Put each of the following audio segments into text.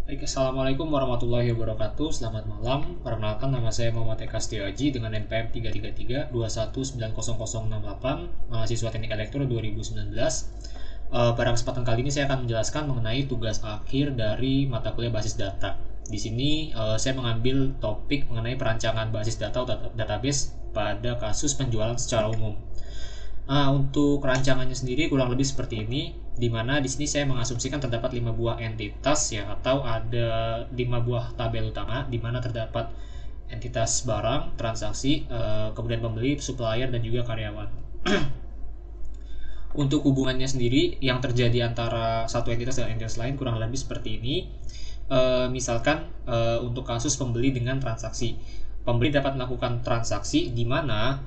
Assalamualaikum warahmatullahi wabarakatuh. Selamat malam. Perkenalkan, nama saya Muhammad Eka Setiaji dengan NPM 33321900068, mahasiswa Teknik Elektro 2019. Pada kesempatan kali ini saya akan menjelaskan mengenai tugas akhir dari mata kuliah basis data. Di sini saya mengambil topik mengenai perancangan basis data atau database pada kasus penjualan secara umum. Untuk rancangannya sendiri kurang lebih seperti ini, di mana di sini saya mengasumsikan terdapat 5 buah entitas ya, atau ada 5 buah tabel utama di mana terdapat entitas barang, transaksi, kemudian pembeli, supplier, dan juga karyawan. Untuk hubungannya sendiri yang terjadi antara satu entitas dengan entitas lain kurang lebih seperti ini. Misalkan untuk kasus pembeli dengan transaksi, pembeli dapat melakukan transaksi di mana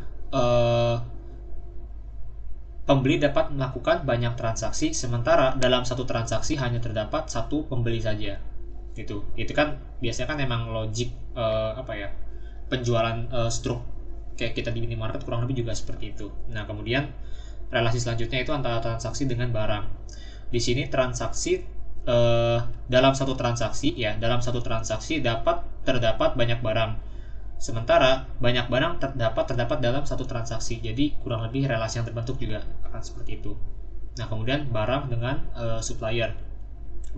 pembeli dapat melakukan banyak transaksi, sementara dalam satu transaksi hanya terdapat satu pembeli saja. Itu kan biasanya kan emang logik penjualan struk kayak kita di minimarket kurang lebih juga seperti itu. Nah, kemudian relasi selanjutnya itu antara transaksi dengan barang. Di sini transaksi dalam satu transaksi dapat terdapat banyak barang. Sementara banyak barang terdapat dalam satu transaksi. Jadi kurang lebih relasi yang terbentuk juga akan seperti itu. Nah, kemudian barang dengan supplier.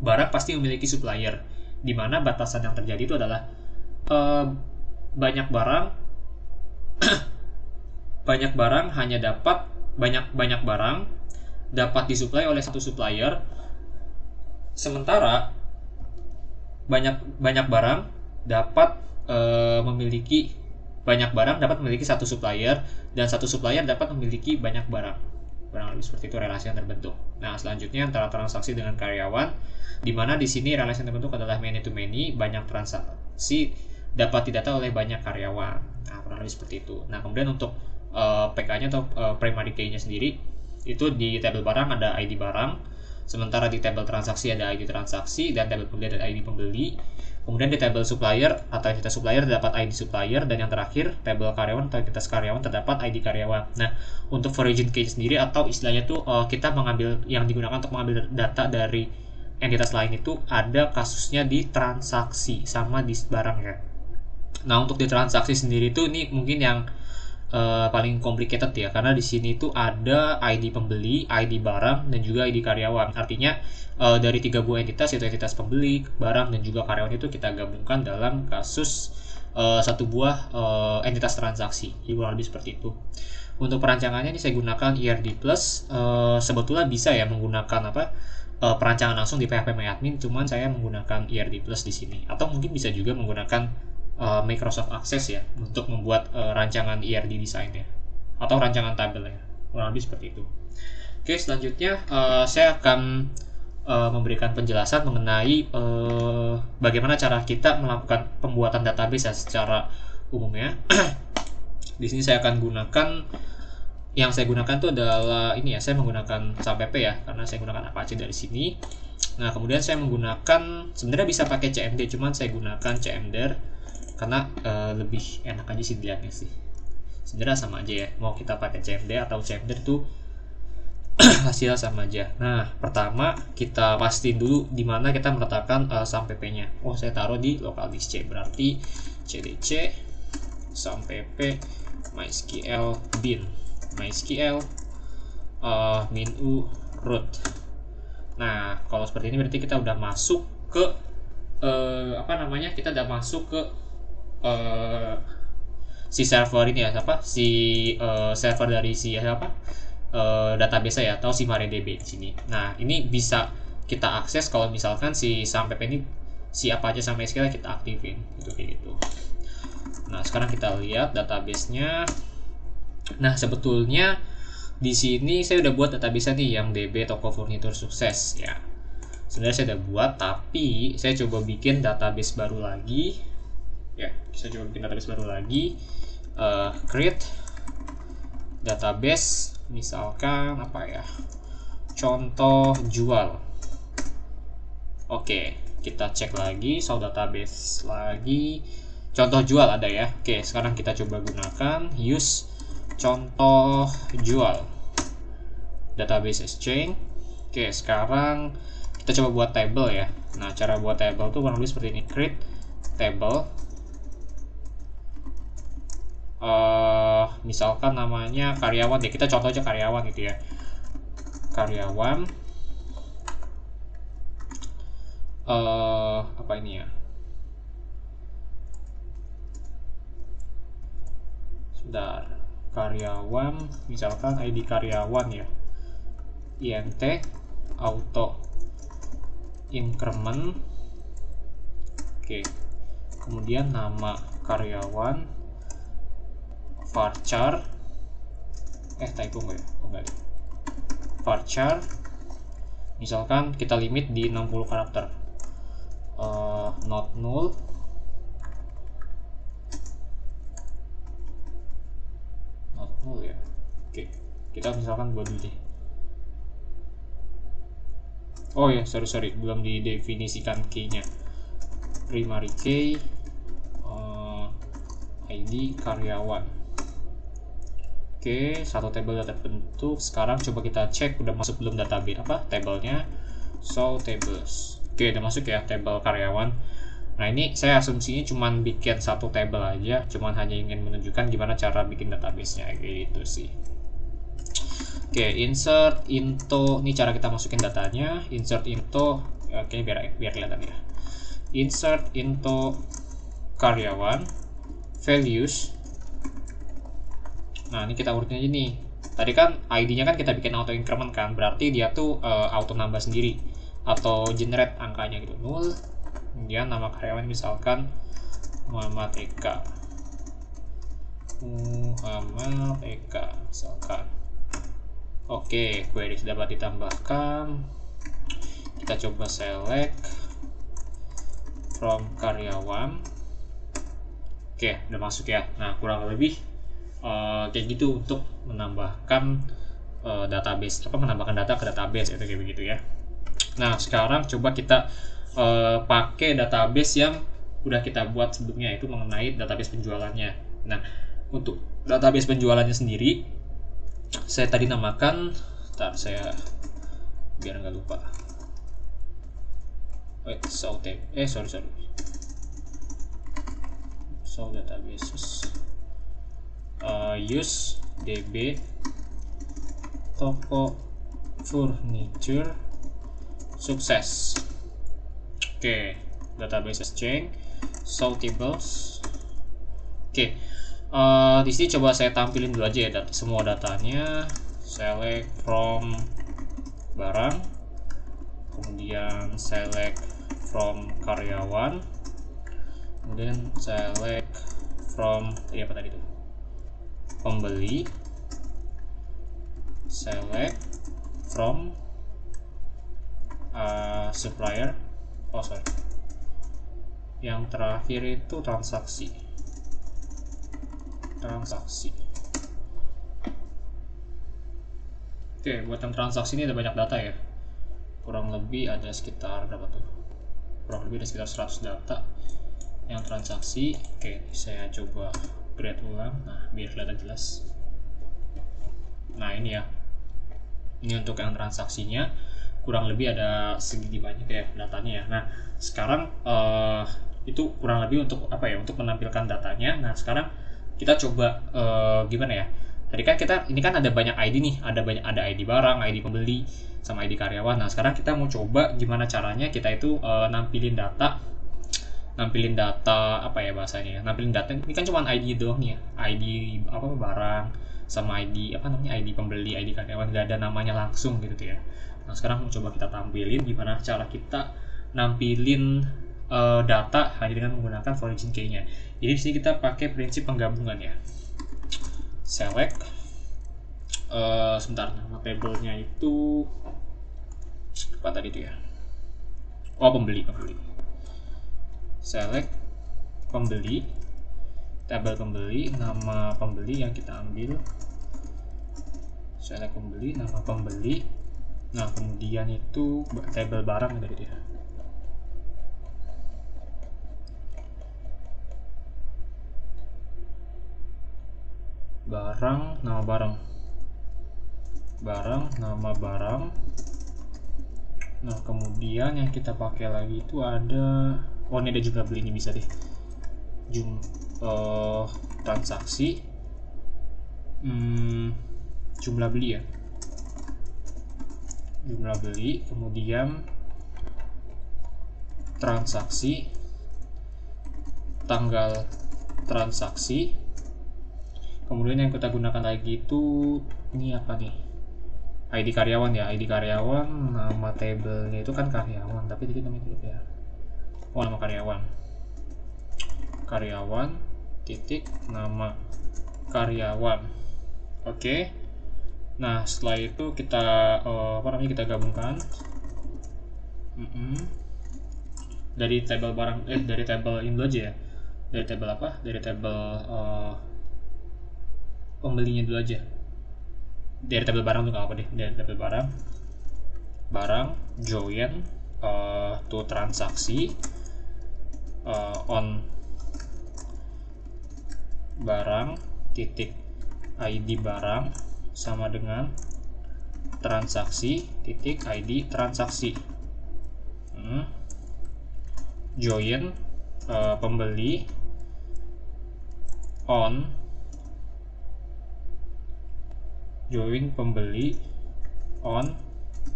Barang pasti memiliki supplier, di mana batasan yang terjadi itu adalah banyak barang banyak barang dapat disuplai oleh satu supplier, sementara banyak barang dapat memiliki satu supplier, dan satu supplier dapat memiliki banyak barang. Kurang lebih seperti itu relasi yang terbentuk. Nah, selanjutnya antara transaksi dengan karyawan, di mana di sini relasi yang terbentuk adalah many to many, banyak transaksi dapat didata oleh banyak karyawan. Nah, kurang lebih seperti itu. Nah, kemudian untuk PK-nya atau primary key-nya sendiri, itu di tabel barang ada ID barang, sementara di tabel transaksi ada ID transaksi, dan tabel pembeli ada ID pembeli. Kemudian di tabel supplier atau entitas supplier terdapat ID supplier, dan yang terakhir tabel karyawan atau entitas karyawan terdapat ID karyawan. Nah, untuk origin key sendiri atau istilahnya itu kita mengambil yang digunakan untuk mengambil data dari entitas lain itu ada kasusnya di transaksi sama di barang ya. Nah, untuk di transaksi sendiri itu ini mungkin yang paling complicated ya, karena di sini tuh ada ID pembeli, ID barang, dan juga ID karyawan. Artinya dari 3 buah entitas, yaitu entitas pembeli, barang, dan juga karyawan, itu kita gabungkan dalam kasus satu buah entitas transaksi. Jadi kurang lebih seperti itu. Untuk perancangannya ini saya gunakan ERD Plus. Sebetulnya bisa ya menggunakan perancangan langsung di PHP MyAdmin, cuman saya menggunakan ERD Plus di sini. Atau mungkin bisa juga menggunakan Microsoft Access ya untuk membuat rancangan ERD design ya, atau rancangan tabel ya, kurang lebih seperti itu. Oke, selanjutnya saya akan memberikan penjelasan mengenai bagaimana cara kita melakukan pembuatan database ya, secara umumnya. Di sini saya akan gunakan saya gunakan itu adalah ini ya, saya menggunakan SAMPP ya, karena saya gunakan Apache dari sini. Nah, kemudian saya menggunakan, sebenarnya bisa pakai CMD, cuman saya gunakan CMDR karena lebih enak aja sih dilihatnya sih. Sebenarnya sama aja ya, mau kita pakai CMD atau CMD itu hasil sama aja. Nah, pertama kita pastiin dulu di mana kita meletakkan SAMPP-nya. Oh, saya taruh di local disk C, berarti cdc SAMPP mysql bin mysql min-u root. Nah, kalau seperti ini berarti kita udah masuk ke kita udah masuk ke si server ini ya, server dari database ya, atau si MariaDB di sini. Nah, ini bisa kita akses kalau misalkan si SAMPP ini si Apache sama SQL kita aktifin, gitu kayak gitu. Nah, sekarang kita lihat database-nya. Nah, sebetulnya di sini saya udah buat database nih yang DB toko furnitur sukses ya. Sebenarnya saya udah buat, tapi saya coba bikin database baru lagi. Ya, saya coba bikin database baru lagi. Create database, misalkan contoh jual. Oke, kita cek lagi soal database lagi. Contoh jual ada ya. Oke, sekarang kita coba gunakan use contoh jual database exchange. Oke, sekarang kita coba buat table ya. Nah, cara buat table tuh kurang lebih seperti ini. Create table. Misalkan namanya karyawan deh. Kita contoh aja karyawan gitu ya. Karyawan. Apa ini ya? Sebentar. Karyawan, misalkan ID karyawan ya. INT auto increment. Oke. Kemudian nama karyawan varchar. Typo enggak ya? Oh, enggak ya. Varchar. Misalkan kita limit di 60 karakter. Not null. Not null ya. Oke. Kita misalkan buat dulu deh. Oh ya, sorry, belum didefinisikan key-nya. Primary key, ID karyawan. Oke, satu table udah terbentuk. Sekarang coba kita cek udah masuk belum database tabelnya. Show tables. Oke, udah masuk ya table karyawan. Nah, ini saya asumsinya cuman bikin satu table aja, cuman hanya ingin menunjukkan gimana cara bikin database-nya gitu sih. Oke, insert into, ini cara kita masukin datanya. Insert into, oke, biar kelihatan ya. Insert into karyawan values. Nah, ini kita urutin aja nih. Tadi kan ID-nya kan kita bikin auto increment kan, berarti dia tuh auto nambah sendiri atau generate angkanya gitu. Null. Kemudian nama karyawan misalkan Muhammad Eka. Misalkan. Oke, query dapat ditambahkan. Kita coba select from karyawan. Oke, udah masuk ya. Nah, kurang lebih kayak gitu untuk menambahkan database, menambahkan data ke database itu kayak begitu ya. Nah, sekarang coba kita pakai database yang udah kita buat sebelumnya, itu mengenai database penjualannya. Nah, untuk database penjualannya sendiri saya tadi namakan, saya biar nggak lupa. So databases use db toko furniture sukses. Oke, databases change show tables. Oke, di sini coba saya tampilin dulu aja ya semua datanya. Select from barang, kemudian select from karyawan, kemudian select from apa tadi itu, pembeli, select from supplier. Yang terakhir itu transaksi. Oke, buat yang transaksi ini ada banyak data ya. Kurang lebih ada sekitar berapa tuh? Kurang lebih ada sekitar 100 data yang transaksi. Oke, saya coba create ulang. Nah, biar kelihatan jelas. Nah, ini ya. Ini untuk yang transaksinya kurang lebih ada segini banyak ya datanya ya. Nah, sekarang itu kurang lebih untuk untuk menampilkan datanya. Nah, sekarang kita coba gimana ya? Tadi kan ini kan ada banyak ID nih, ada ID barang, ID pembeli, sama ID karyawan. Nah, sekarang kita mau coba gimana caranya kita itu nampilin data bahasanya ya. Nampilin data ini kan cuma ID doang nih ya. ID barang sama ID ID pembeli, ID karyawan, nggak ada namanya langsung gitu ya. Nah, sekarang coba kita tampilin gimana cara kita nampilin data hanya dengan menggunakan origin key-nya. Jadi di sini kita pakai prinsip penggabungan ya. Select sebentar, nama tabelnya itu apa tadi itu ya? Pembeli. Select pembeli, tabel pembeli, nama pembeli yang kita ambil. Select pembeli, nama pembeli. Nah, kemudian itu tabel barang dari dia. Barang, nama barang, nama barang, Nah, kemudian yang kita pakai lagi itu ada, oh ini ada jumlah beli, ini bisa deh. Transaksi, jumlah beli ya. Jumlah beli, kemudian transaksi, tanggal transaksi. Kemudian yang kita gunakan lagi itu ini apa nih? ID karyawan ya, ID karyawan, nama tabelnya itu kan karyawan, tapi kita namanya dulu ya. Oh, nama karyawan. Karyawan titik nama karyawan. Oke. Nah, setelah itu kita kita gabungkan dari tabel barang dari tabel ini dulu aja ya. Dari tabel apa? Dari tabel pembelinya dulu aja. Dari tabel barang tuh nggak apa deh. Dari tabel barang join to transaksi on barang titik ID barang sama dengan transaksi titik ID transaksi. Join pembeli on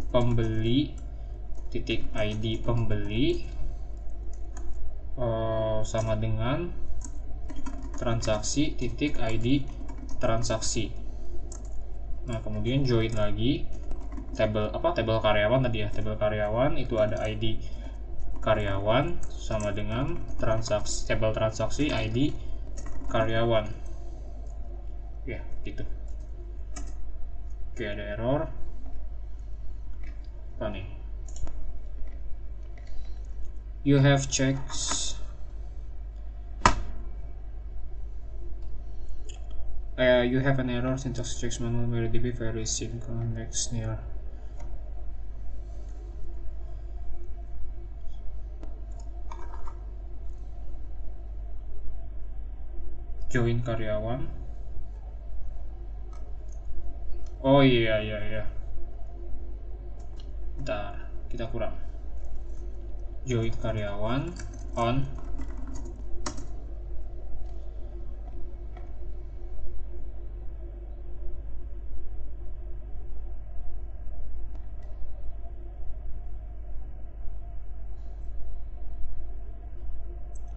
pembeli titik ID pembeli sama dengan transaksi titik ID transaksi. Nah, kemudian join lagi tabel karyawan tadi ya. Tabel karyawan itu ada ID karyawan sama dengan tabel transaksi ID karyawan. Ya, gitu. Oke, ada error. Apa nih? You have checks. You have an error. Syntax checks manual MariaDB very simple. Next near. Join karyawan. Oh iya. Bentar, kita kurang. Join karyawan on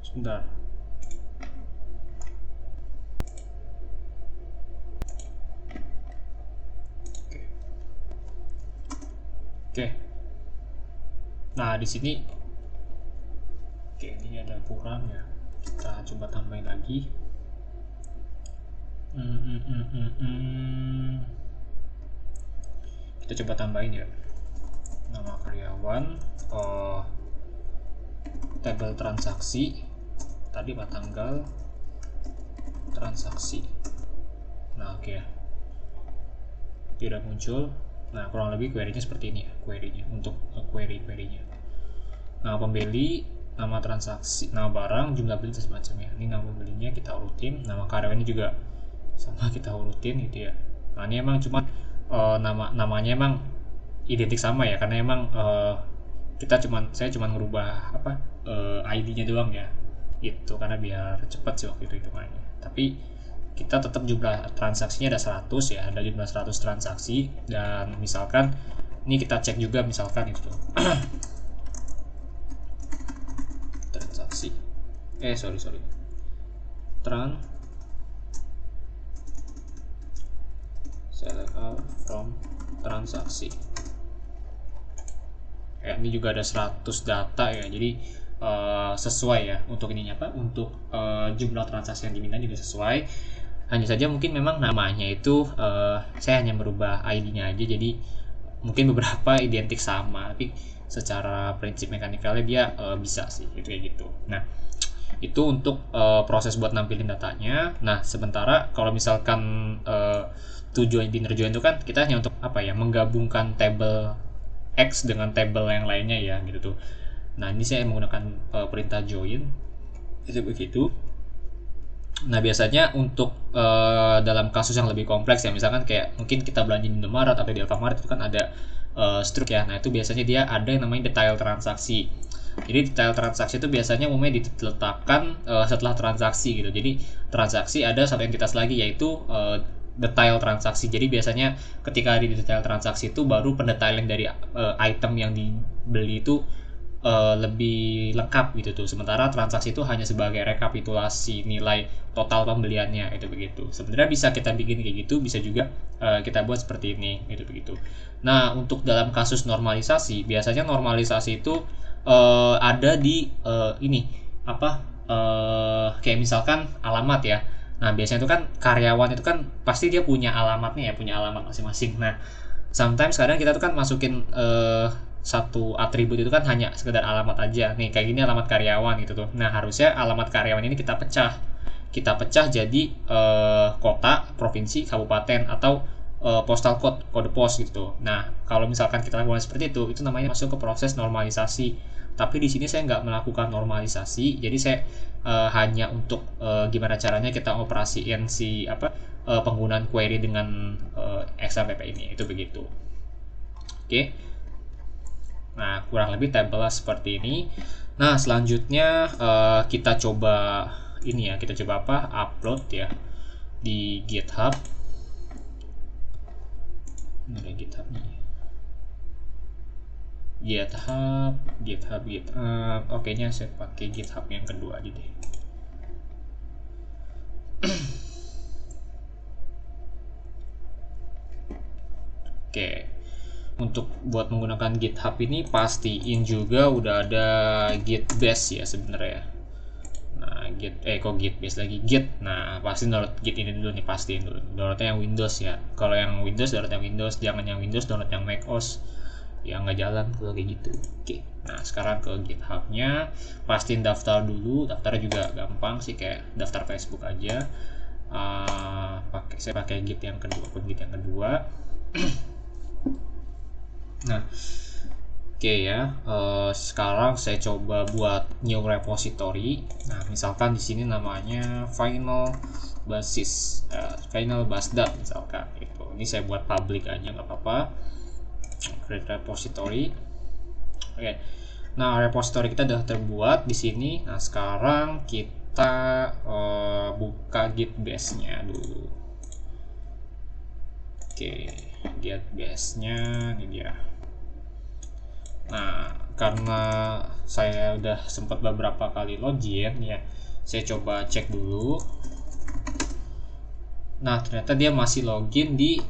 sebentar. Oke. Nah, di sini ini ada kurang ya. Kita coba tambahin lagi. Kita coba tambahin ya. Nama karyawan, tabel transaksi, tadi tanggal transaksi. Nah, oke ya. Tidak muncul. Nah, kurang lebih query-nya seperti ini ya, untuk query-nya. Nama pembeli, nama transaksi, nama barang, jumlah beli dan semacamnya. Ini nama pembelinya kita urutin, nama karyawannya juga sama kita urutin gitu ya. Nah, ini emang cuma namanya emang identik sama ya, karena emang saya cuma ngerubah ID-nya doang ya. Itu karena biar cepat sih waktu itu hitungannya. Tapi kita tetap jumlah transaksinya ada 100 ya, ada jumlah 100 transaksi. Dan misalkan ini kita cek juga misalkan itu transaksi select all from transaksi ya, ini juga ada 100 data ya, jadi sesuai ya untuk ininya untuk jumlah transaksi yang diminta juga sesuai. Hanya saja mungkin memang namanya itu saya hanya merubah ID-nya aja, jadi mungkin beberapa identik sama, tapi secara prinsip mekanikalnya dia bisa sih gitu kayak gitu. Nah, itu untuk proses buat nampilin datanya. Nah, sementara kalau misalkan tujuan dinner join itu kan kita hanya untuk menggabungkan tabel X dengan tabel yang lainnya ya gitu tuh. Nah, ini saya menggunakan perintah join itu begitu. Nah, biasanya untuk dalam kasus yang lebih kompleks ya, misalkan kayak mungkin kita belanja di Indomaret atau di Alfamart, itu kan ada struk ya. Nah itu biasanya dia ada yang namanya detail transaksi. Jadi detail transaksi itu biasanya umumnya diletakkan setelah transaksi gitu. Jadi transaksi ada satu entitas lagi yaitu detail transaksi. Jadi biasanya ketika di detail transaksi itu baru pendetailan dari item yang dibeli itu lebih lengkap gitu tuh. Sementara transaksi itu hanya sebagai rekapitulasi nilai total pembeliannya itu begitu. Sebenarnya bisa kita bikin kayak gitu, bisa juga kita buat seperti ini gitu begitu. Nah untuk dalam kasus normalisasi, biasanya normalisasi itu ada di ini apa kayak misalkan alamat ya. Nah biasanya itu kan karyawan itu kan pasti dia punya alamatnya ya, punya alamat masing-masing. Nah sometimes kadang kita tuh kan masukin satu atribut itu kan hanya sekedar alamat aja nih, kayak gini alamat karyawan gitu tuh. Nah harusnya alamat karyawan ini kita pecah jadi kota, provinsi, kabupaten, atau postal code, kode pos gitu. Nah kalau misalkan kita lakukan seperti itu namanya masuk ke proses normalisasi. Tapi di sini saya nggak melakukan normalisasi, jadi saya hanya untuk gimana caranya kita operasiin si penggunaan query dengan XMPP ini, itu begitu. Oke. Nah, kurang lebih tabelnya seperti ini. Nah, selanjutnya kita coba ini ya, kita coba upload ya di GitHub. Ini ada GitHub nih. GitHub. Oke nya saya pakai GitHub yang kedua aja deh. Oke. Untuk buat menggunakan GitHub ini pastiin juga udah ada Git base ya sebenarnya. Nah, Git base lagi Git. Nah, pasti download Git ini dulu nih, pastiin dulu. Downloadnya yang Windows ya. Kalau yang Windows download yang Windows, jangan yang Windows download yang macOS. Ya nggak jalan kalau kayak gitu. Oke. Nah, sekarang ke GitHub-nya, pastiin daftar dulu. Daftarnya juga gampang sih, kayak daftar Facebook aja. Saya pakai Git yang kedua. Nah, oke ya. Sekarang saya coba buat new repository. Nah, misalkan di sini namanya final basdat misalkan itu. Ini saya buat public aja nggak apa-apa. Create repository. Oke. Nah, repository kita udah terbuat di sini. Nah, sekarang kita buka Git base-nya dulu. Oke, Git base-nya ini dia. Nah, karena saya udah sempat beberapa kali login ya, saya coba cek dulu. Nah, ternyata dia masih login di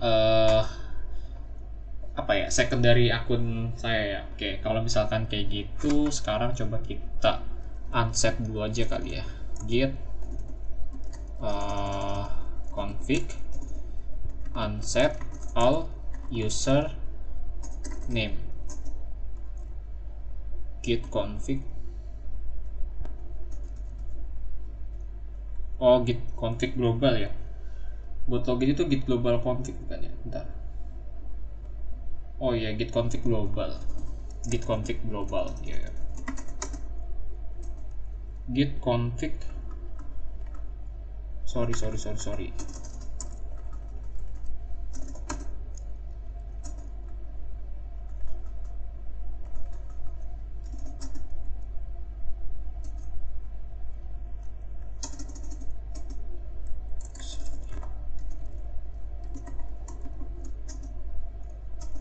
secondary akun saya ya. Oke, kalau misalkan kayak gitu, sekarang coba kita unset dulu aja kali ya. Git config unset all user name. Git config git config global ya. Buat login itu git global config bukan ya? Bentar. Oh iya, git config global ya. Git config sorry.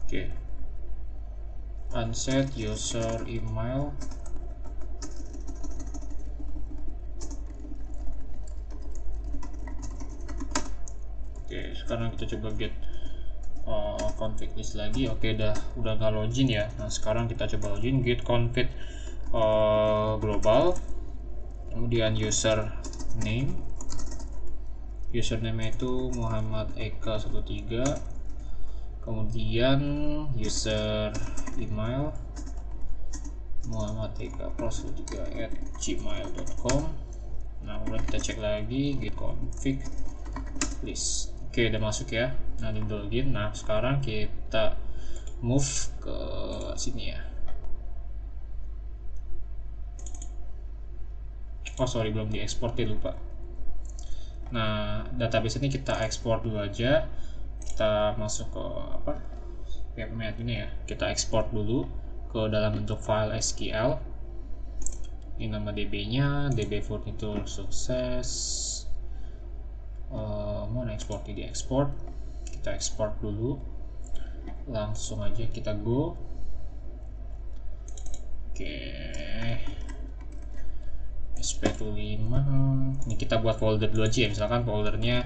Oke. Unset user email. Oke, sekarang kita coba get config list lagi. Oke, udah nggak login ya. Nah, sekarang kita coba login, git config global. Kemudian username itu Muhammad Eka 13. Kemudian user email muhammadekapros13@gmail.com. Nah, kemudian kita cek lagi git config list. Oke, udah masuk ya. Nah, di login. Nah, sekarang kita move ke sini ya. Oh sorry, belum diekspor ya, lupa. Nah, database ini kita ekspor dulu aja. Kita masuk ke kayak pemain ini ya, kita ekspor dulu ke dalam bentuk file SQL. Ini nama DB-nya, DB Furniture Sukses. Mau ekspor di ekspor, kita ekspor dulu, langsung aja kita go. Oke, SP25. Ini kita buat folder dulu aja ya, misalkan foldernya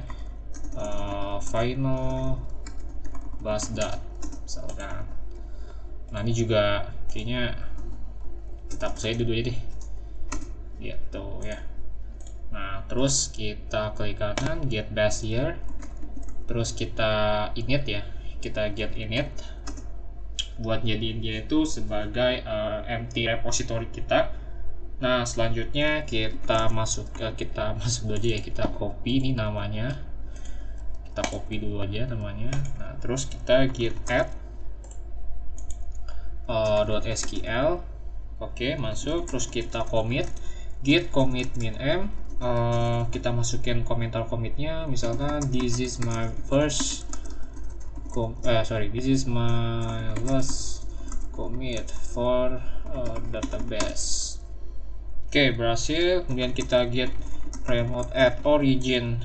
final basdat misalkan. Nah ini juga kayaknya kita hapus aja dulu ya deh, gitu ya. Nah terus kita klik kanan get base here, terus kita init ya, kita get init buat jadiin dia itu sebagai empty repository kita. Nah selanjutnya kita masuk dulu aja ya, kita copy ini namanya, kita copy dulu aja namanya. Nah terus kita git add .sql. Oke, masuk, terus kita commit git commit min m. Kita masukin komentar comitnya, misalkan this is my first this is my last commit for database. Oke, berhasil. Kemudian kita git remote at origin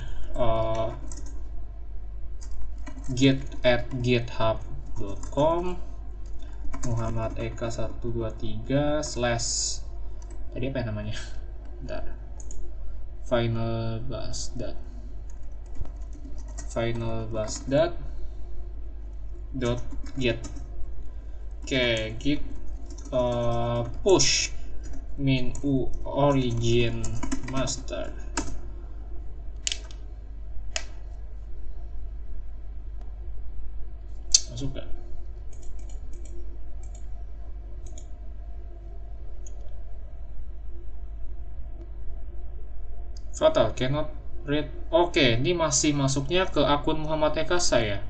git at github.com Muhammad Eka 123 slash tadi apa ya namanya? Bentar. Final basdat dot get. Oke, git push min u origin master. Masuk gak? Fatal cannot read. Oke, ini masih masuknya ke akun Muhammad Eka saya.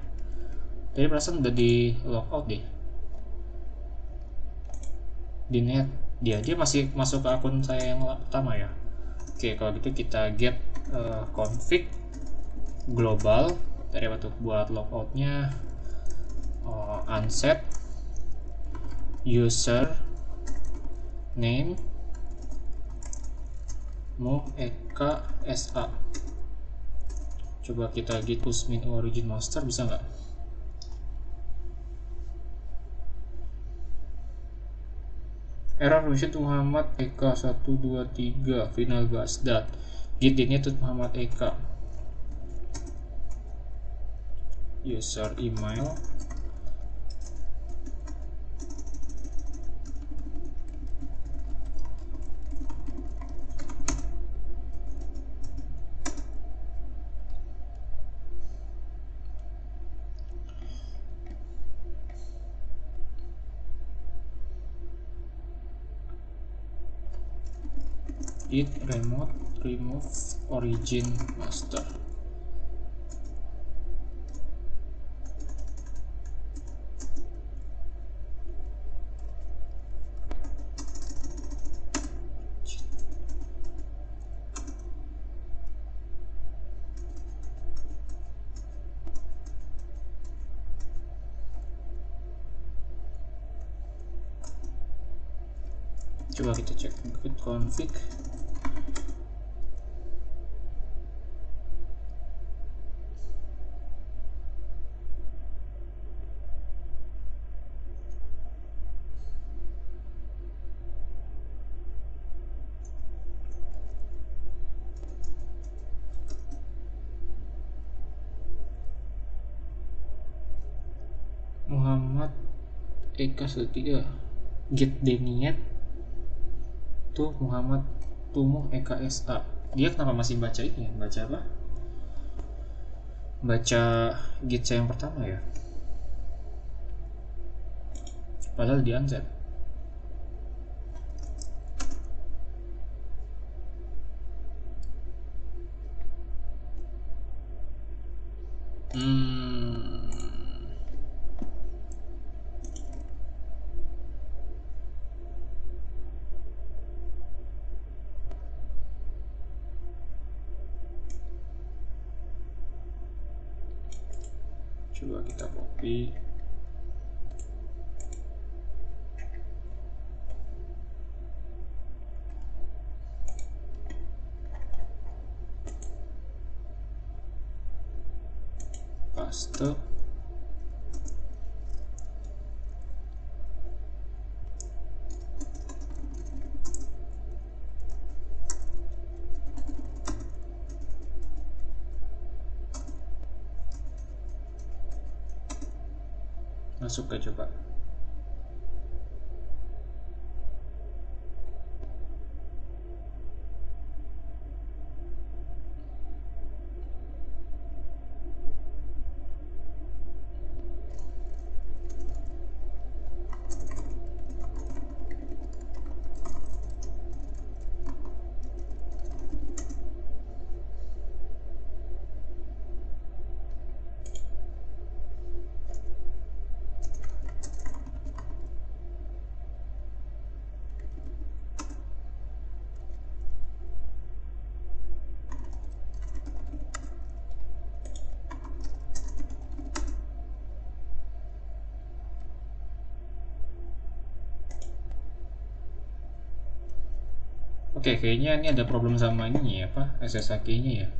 Tadi perasaan udah di logout deh. Di net dia masih masuk ke akun saya yang pertama ya. Oke, kalau gitu kita get config global dari waktu buat logoutnya unset user name Mu Eka SA. Coba kita git push min origin master, bisa nggak? Error version Muhammad Eka 123 final basdat. Git ini tuh Muhammad Eka. User email. Git remote remove origin master. Coba kita cek git config. Muhammad Eka 13 git deniat tuh Muhammad Tumuh Eka SA. Dia kenapa masih baca ini ya? Baca apa? Baca git saya yang pertama ya? Padahal di unset. Coba kita copy. paste. Masuk ke coba. Oke, kayaknya ini ada problem sama ini ya, apa SSH-nya ya.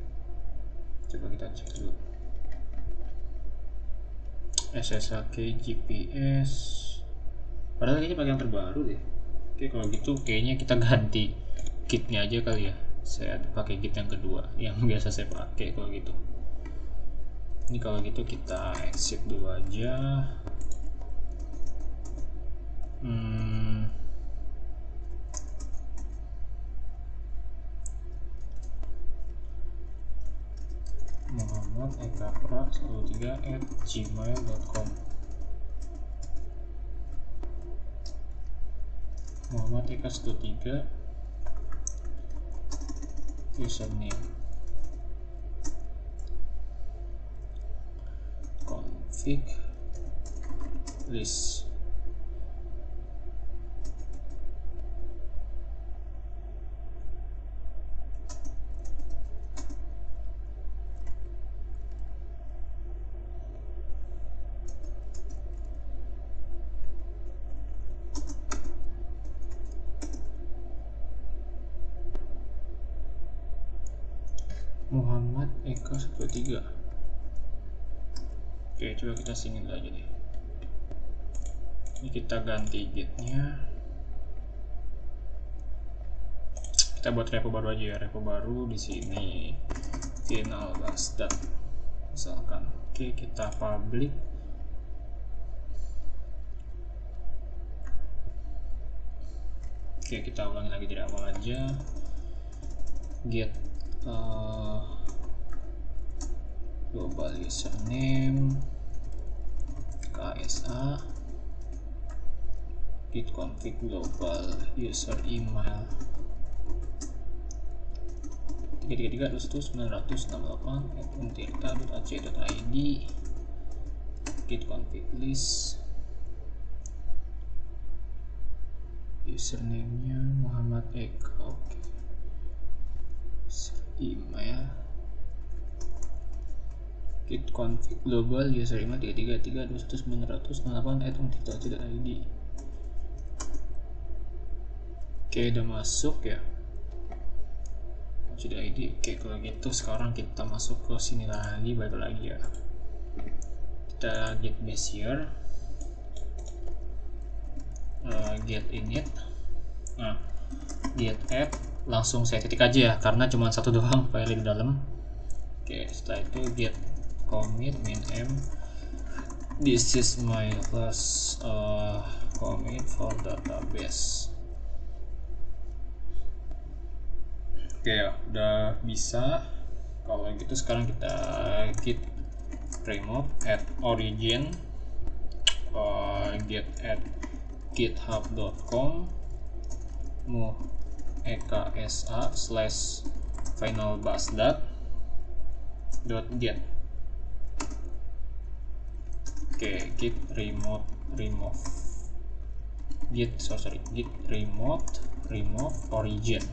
Coba kita cek dulu. SSH GPS. Padahal kayaknya pakai yang terbaru deh. Oke, kalau gitu kayaknya kita ganti kitnya aja kali ya. Saya pakai kit yang kedua, yang biasa saya pakai kalau gitu. Ini kalau gitu kita exit dulu aja. muhammadekapra13@gmail.com. muhammadeka13 username, config list. Muhammad Eka 13. Oke, coba kita singin aja deh. Ini kita ganti gitnya. Kita buat repo baru aja ya, repo baru di sini final basdat misalkan. Oke, kita public. Oke, kita ulangi lagi dari awal aja. Get global username KSA, git config global user email 333.168.untirta.ac.id, git config list, username-nya Muhammad Eka. Oke. Email git config global user email 333.168.untirta.ac.id. Oke, udah masuk ya. .id. Oke, kalau gitu sekarang kita masuk ke sini lagi, balik lagi ya. Kita get bezier, get init, nah get add, langsung saya titik aja ya karena cuma satu doang file di dalam. Oke, setelah itu get commit min m, this is my last commit for database. Oke ya, udah bisa. Kalau gitu sekarang kita git remote at origin, git at github.com mueksa/finalbasdat.get. Oke, git remote remove git remote remove origin.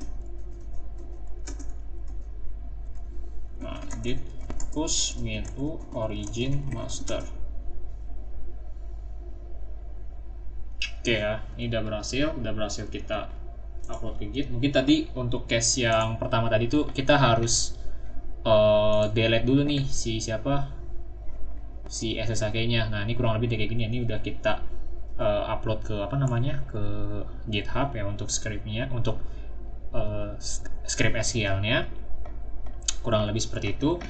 Nah, git push min u origin master. Oke ya, ini udah berhasil kita upload ke Git. Mungkin tadi untuk case yang pertama tadi tuh kita harus delete dulu nih si siapa si SSH-nya. Nah, ini kurang lebih kayak gini. Ini udah kita upload ke ke GitHub ya untuk script-nya, untuk script SQL-nya. Kurang lebih seperti itu.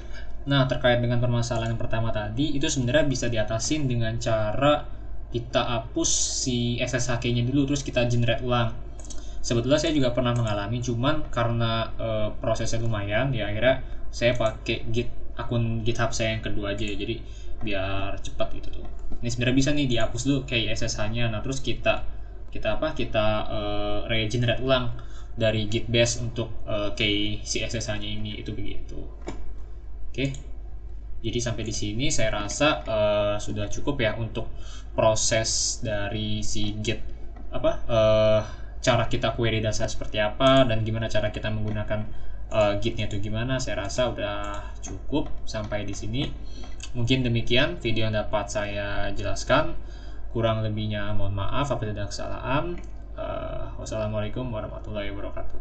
Nah, terkait dengan permasalahan yang pertama tadi, itu sebenarnya bisa diatasin dengan cara kita hapus si SSH-nya dulu, terus kita generate ulang. Sebetulnya saya juga pernah mengalami, cuman karena prosesnya lumayan, ya akhirnya saya pakai akun GitHub saya yang kedua aja, jadi biar cepat gitu tuh. Ini sebenarnya bisa nih dihapus dulu kayak SSH-nya, nah terus kita regenerate ulang dari Git base untuk kayak si SSH-nya ini, itu begitu. Oke. Jadi sampai di sini saya rasa sudah cukup ya untuk proses dari si Git cara kita query data seperti apa dan gimana cara kita menggunakan Git-nya itu gimana. Saya rasa udah cukup sampai di sini. Mungkin demikian video yang dapat saya jelaskan. Kurang lebihnya mohon maaf apabila ada kesalahan. Wassalamualaikum warahmatullahi wabarakatuh.